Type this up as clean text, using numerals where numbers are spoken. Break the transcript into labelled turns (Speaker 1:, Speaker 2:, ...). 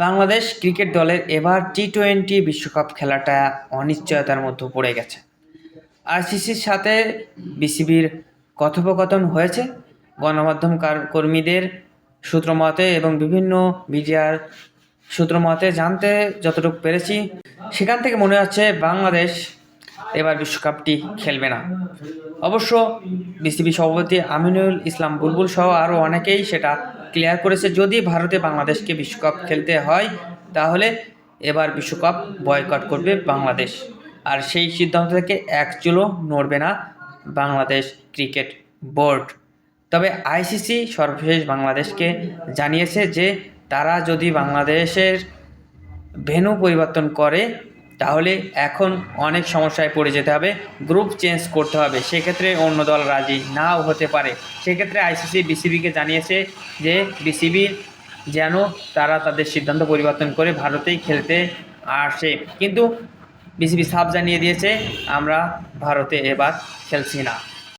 Speaker 1: Bangladesh cricket দলের এবার টি-20 বিশ্বকাপ খেলাটা অনিশ্চয়তার মধ্যে পড়ে গেছে। আইসিসির সাথে বিসিবির কথোপকথন হয়েছে। গণমাধ্যম কর্মীদের সূত্রমতে এবং বিভিন্ন মিডিয়ার সূত্রমতে জানতে যতটুকু পেরেছি, সেখান থেকে মনে হচ্ছে বাংলাদেশ এবার বিশ্বকাপটি খেলবে না। অবশ্য বিসিবি সভাপতি আমিনুল ইসলাম বুলবুল সহ আরও অনেকেই সেটা ক্লিয়ার করেছে, যদি ভারতে বাংলাদেশকে বিশ্বকাপ খেলতে হয় তাহলে এবার বিশ্বকাপ বয়কট করবে বাংলাদেশ। আর সেই সিদ্ধান্ত থেকে এক চুলও নড়বে না বাংলাদেশ ক্রিকেট বোর্ড। তবে আইসিসি সর্বশেষ বাংলাদেশকে জানিয়েছে যে তারা যদি বাংলাদেশের ভেন্যু পরিবর্তন করে তাহলে এখন অনেক সমস্যায় পড়ে যেতে হবে, গ্রুপ চেঞ্জ করতে হবে, সেক্ষেত্রে অন্য দল রাজি নাও হতে পারে। সেক্ষেত্রে আইসিসি বিসিবিকে জানিয়েছে যে বিসিবি যেন তারা তাদের সিদ্ধান্ত পরিবর্তন করে ভারতেই খেলতে আসে, কিন্তু বিসিবি সাফ জানিয়ে দিয়েছে আমরা ভারতে এবার খেলছি না।